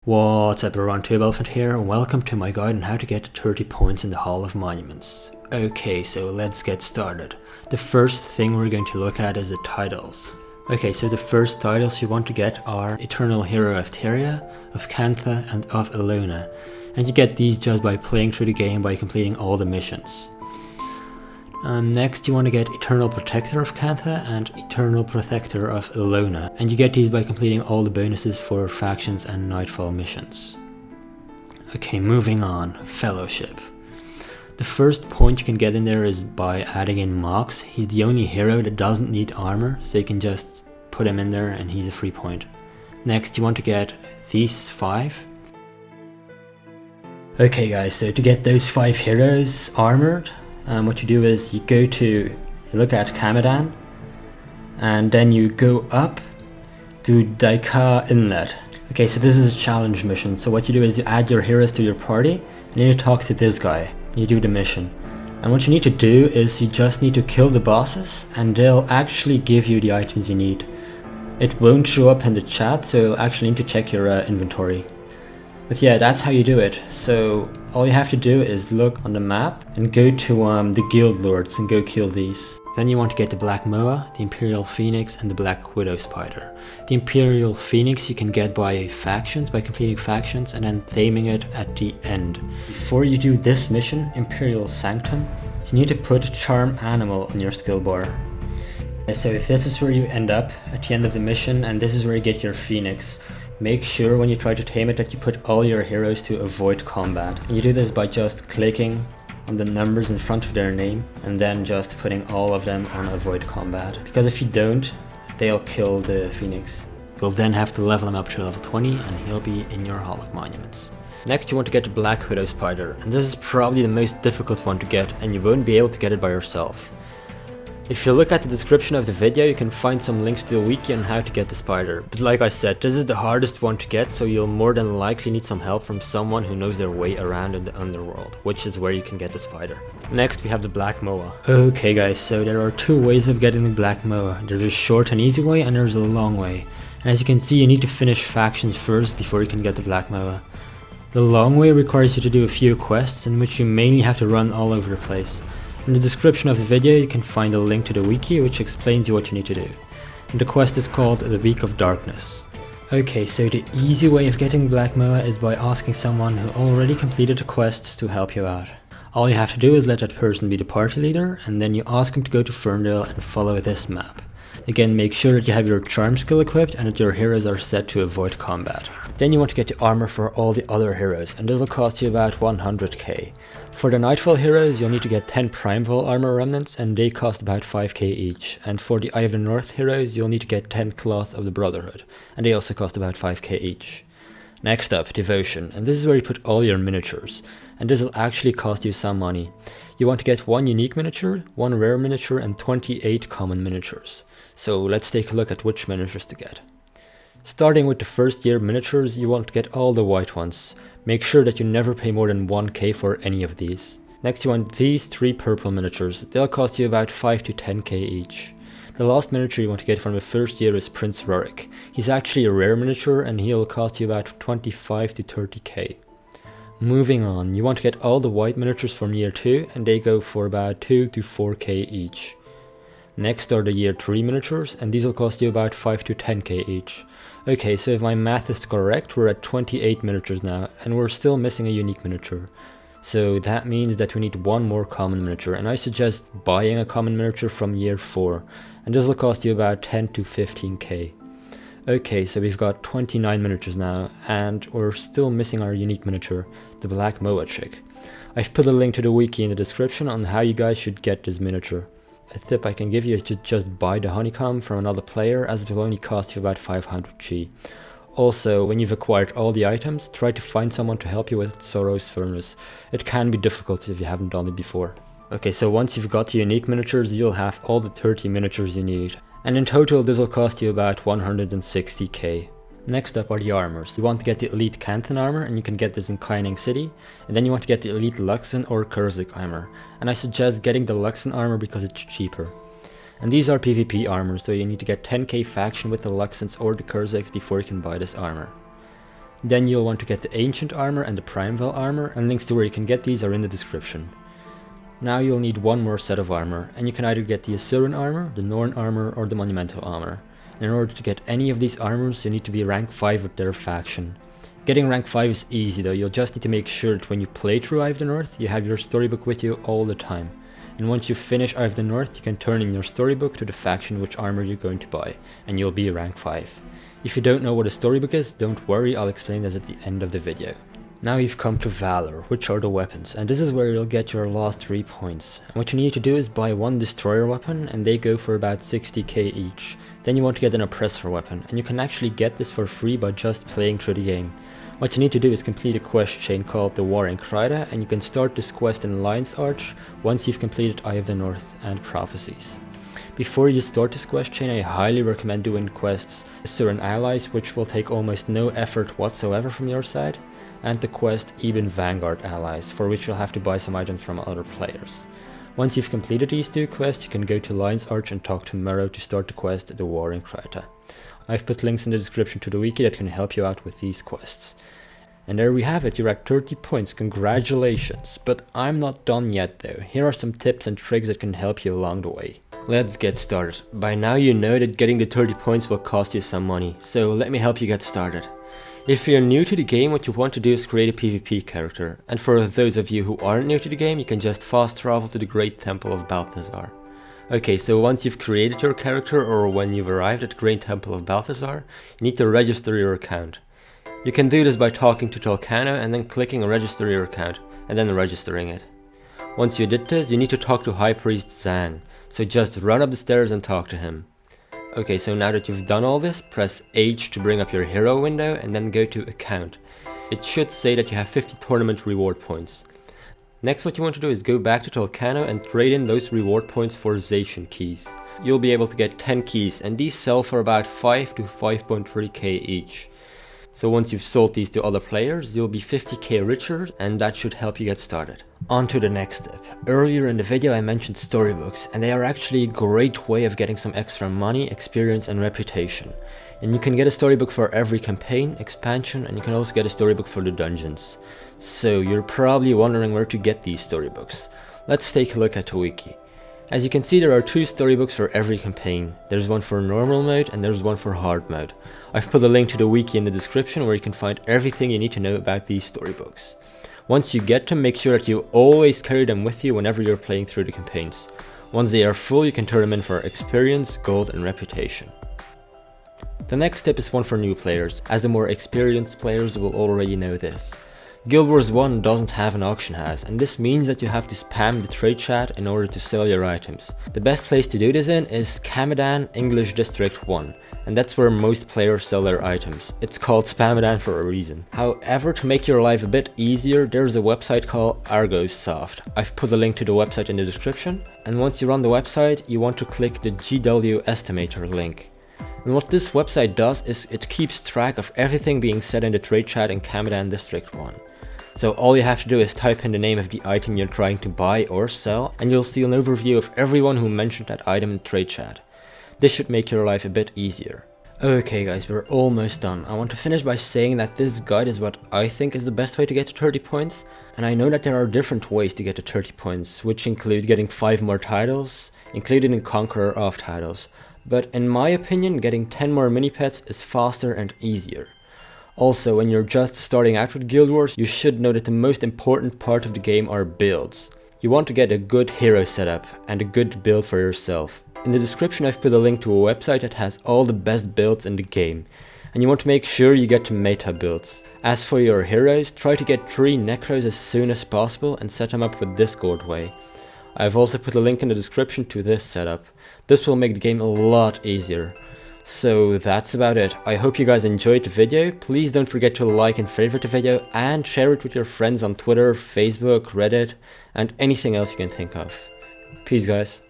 What's up everyone, TubeElephant here, and welcome to my guide on how to get 30 points in the Hall of Monuments. Okay, so let's get started. The first thing we're going to look at is the titles. Okay, so the first titles you want to get are Eternal Hero of Teria, of Canthan, and of Elona. And you get these just by playing through the game by completing all the missions. Next you want to get Eternal Protector of Canthan and Eternal Protector of Elona, and you get these by completing all the bonuses for factions and Nightfall missions. Okay, moving on, Fellowship. The first point you can get in there is by adding in Mox. He's the only hero that doesn't need armor, so you can just put him in there and he's a free point. Next you want to get these 5. Okay guys, so to get those 5 heroes armored, what you do is you look at Camadan, and then you go up to Daika Inlet. Okay, so this is a challenge mission. So what you do is you add your heroes to your party, and then you talk to this guy, and you do the mission. And what you need to do is you just need to kill the bosses, and they'll actually give you the items you need. It won't show up in the chat, so you'll actually need to check your inventory. But yeah, that's how you do it. So all you have to do is look on the map and go to the guild lords and go kill these. Then you want to get the Black Moa, the Imperial Phoenix, and the Black Widow Spider. The Imperial Phoenix you can get by completing factions and then taming it at the end. Before you do this mission, Imperial Sanctum, you need to put Charm Animal on your skill bar. So if this is where you end up at the end of the mission and this is where you get your Phoenix, make sure when you try to tame it that you put all your heroes to avoid combat. And you do this by just clicking on the numbers in front of their name and then just putting all of them on avoid combat. Because if you don't, they'll kill the Phoenix. You'll then have to level him up to level 20 and he'll be in your Hall of Monuments. Next you want to get the Black Widow Spider, and this is probably the most difficult one to get and you won't be able to get it by yourself. If you look at the description of the video, you can find some links to the wiki on how to get the spider. But like I said, this is the hardest one to get, so you'll more than likely need some help from someone who knows their way around in the underworld, which is where you can get the spider. Next we have the Black Moa. Okay guys, so there are 2 ways of getting the Black Moa. There's a short and easy way and there's a long way. And as you can see, you need to finish factions first before you can get the Black Moa. The long way requires you to do a few quests in which you mainly have to run all over the place. In the description of the video you can find a link to the wiki which explains you what you need to do. And the quest is called the Beak of Darkness. Okay, so the easy way of getting Black Moa is by asking someone who already completed the quests to help you out. All you have to do is let that person be the party leader and then you ask him to go to Ferndale and follow this map. Again, make sure that you have your charm skill equipped and that your heroes are set to avoid combat. Then you want to get the armor for all the other heroes, and this will cost you about 100k. For the Nightfall heroes you'll need to get 10 Primeval Armor Remnants and they cost about 5k each. And for the Eye of the North heroes you'll need to get 10 Cloth of the Brotherhood, and they also cost about 5k each. Next up, Devotion, and this is where you put all your miniatures, and this will actually cost you some money. You want to get 1 unique miniature, 1 rare miniature, and 28 common miniatures. So let's take a look at which miniatures to get. Starting with the first year miniatures, you want to get all the white ones. Make sure that you never pay more than 1k for any of these. Next you want these 3 purple miniatures. They'll cost you about 5 to 10k each. The last miniature you want to get from the first year is Prince Rurik. He's actually a rare miniature and he'll cost you about 25 to 30k. Moving on, you want to get all the white miniatures from year 2 and they go for about 2 to 4k each. Next are the year 3 miniatures and these will cost you about 5 to 10k each. Okay, so if my math is correct, we're at 28 miniatures now and we're still missing a unique miniature. So that means that we need 1 more common miniature, and I suggest buying a common miniature from year 4 and this will cost you about 10 to 15k. Okay, so we've got 29 miniatures now and we're still missing our unique miniature, the Black Moa chick. I've put a link to the wiki in the description on how you guys should get this miniature. A tip I can give you is to just buy the honeycomb from another player, as it will only cost you about 500g. Also, when you've acquired all the items, try to find someone to help you with Sorrow's Furnace. It can be difficult if you haven't done it before. Okay, so once you've got the unique miniatures, you'll have all the 30 miniatures you need. And in total this will cost you about 160k. Next up are the armors. You want to get the Elite Canthan Armor, and you can get this in Kaining City. And then you want to get the Elite Luxon or Kurzik Armor. And I suggest getting the Luxon Armor because it's cheaper. And these are PvP armors, so you need to get 10k faction with the Luxons or the Kurziks before you can buy this armor. Then you'll want to get the Ancient Armor and the Primeval Armor, and links to where you can get these are in the description. Now you'll need one more set of armor, and you can either get the Asuran Armor, the Norn Armor, or the Monumental Armor. And in order to get any of these armors, you need to be rank 5 with their faction. Getting rank 5 is easy though, you'll just need to make sure that when you play through Eye of the North, you have your storybook with you all the time. And once you finish Eye of the North, you can turn in your storybook to the faction which armor you're going to buy, and you'll be rank 5. If you don't know what a storybook is, don't worry, I'll explain this at the end of the video. Now you've come to Valor, which are the weapons, and this is where you'll get your last 3 points. And what you need to do is buy one destroyer weapon, and they go for about 60k each. Then you want to get an oppressor weapon, and you can actually get this for free by just playing through the game. What you need to do is complete a quest chain called the War in Kryda, and you can start this quest in Lion's Arch once you've completed Eye of the North and Prophecies. Before you start this quest chain, I highly recommend doing the quests Asuran Allies, which will take almost no effort whatsoever from your side, and the quest Eben Vanguard Allies, for which you'll have to buy some items from other players. Once you've completed these 2 quests, you can go to Lion's Arch and talk to Murrow to start the quest The War in Kryta. I've put links in the description to the wiki that can help you out with these quests. And there we have it, you're at 30 points, congratulations! But I'm not done yet though, here are some tips and tricks that can help you along the way. Let's get started. By now you know that getting the 30 points will cost you some money, so let me help you get started. If you're new to the game, what you want to do is create a PvP character, and for those of you who aren't new to the game, you can just fast travel to the Great Temple of Balthazar. Okay, so once you've created your character, or when you've arrived at the Great Temple of Balthazar, you need to register your account. You can do this by talking to Tolkano and then clicking register your account, and then registering it. Once you did this, you need to talk to High Priest Zan, so just run up the stairs and talk to him. Okay, so now that you've done all this, press H to bring up your hero window and then go to account. It should say that you have 50 tournament reward points. Next, what you want to do is go back to Tolkano and trade in those reward points for Zacian keys. You'll be able to get 10 keys, and these sell for about 5 to 5.3k each. So once you've sold these to other players, you'll be 50k richer, and that should help you get started. On to the next step. Earlier in the video I mentioned storybooks, and they are actually a great way of getting some extra money, experience and reputation. And you can get a storybook for every campaign, expansion, and you can also get a storybook for the dungeons. So you're probably wondering where to get these storybooks. Let's take a look at the wiki. As you can see, there are 2 storybooks for every campaign. There's one for normal mode and there's one for hard mode. I've put a link to the wiki in the description where you can find everything you need to know about these storybooks. Once you get them, make sure that you always carry them with you whenever you're playing through the campaigns. Once they are full, you can turn them in for experience, gold and reputation. The next tip is one for new players, as the more experienced players will already know this. Guild Wars 1 doesn't have an auction house, and this means that you have to spam the trade chat in order to sell your items. The best place to do this in is Camadan English District 1, and that's where most players sell their items. It's called Spamadan for a reason. However, to make your life a bit easier, there's a website called Argosoft. I've put a link to the website in the description, and once you're on the website, you want to click the GW Estimator link. And what this website does is it keeps track of everything being said in the trade chat in Camadan District 1. So all you have to do is type in the name of the item you're trying to buy or sell, and you'll see an overview of everyone who mentioned that item in trade chat. This should make your life a bit easier. Okay guys, we're almost done. I want to finish by saying that this guide is what I think is the best way to get to 30 points, and I know that there are different ways to get to 30 points, which include getting 5 more titles, including Conqueror of titles. But in my opinion, getting 10 more mini-pets is faster and easier. Also, when you're just starting out with Guild Wars, you should know that the most important part of the game are builds. You want to get a good hero setup and a good build for yourself. In the description I've put a link to a website that has all the best builds in the game, and you want to make sure you get to meta builds. As for your heroes, try to get 3 Necros as soon as possible and set them up with Discord way. I've also put a link in the description to this setup. This will make the game a lot easier. So that's about it. I hope you guys enjoyed the video. Please don't forget to like and favorite the video and share it with your friends on Twitter, Facebook, Reddit and anything else you can think of. Peace guys.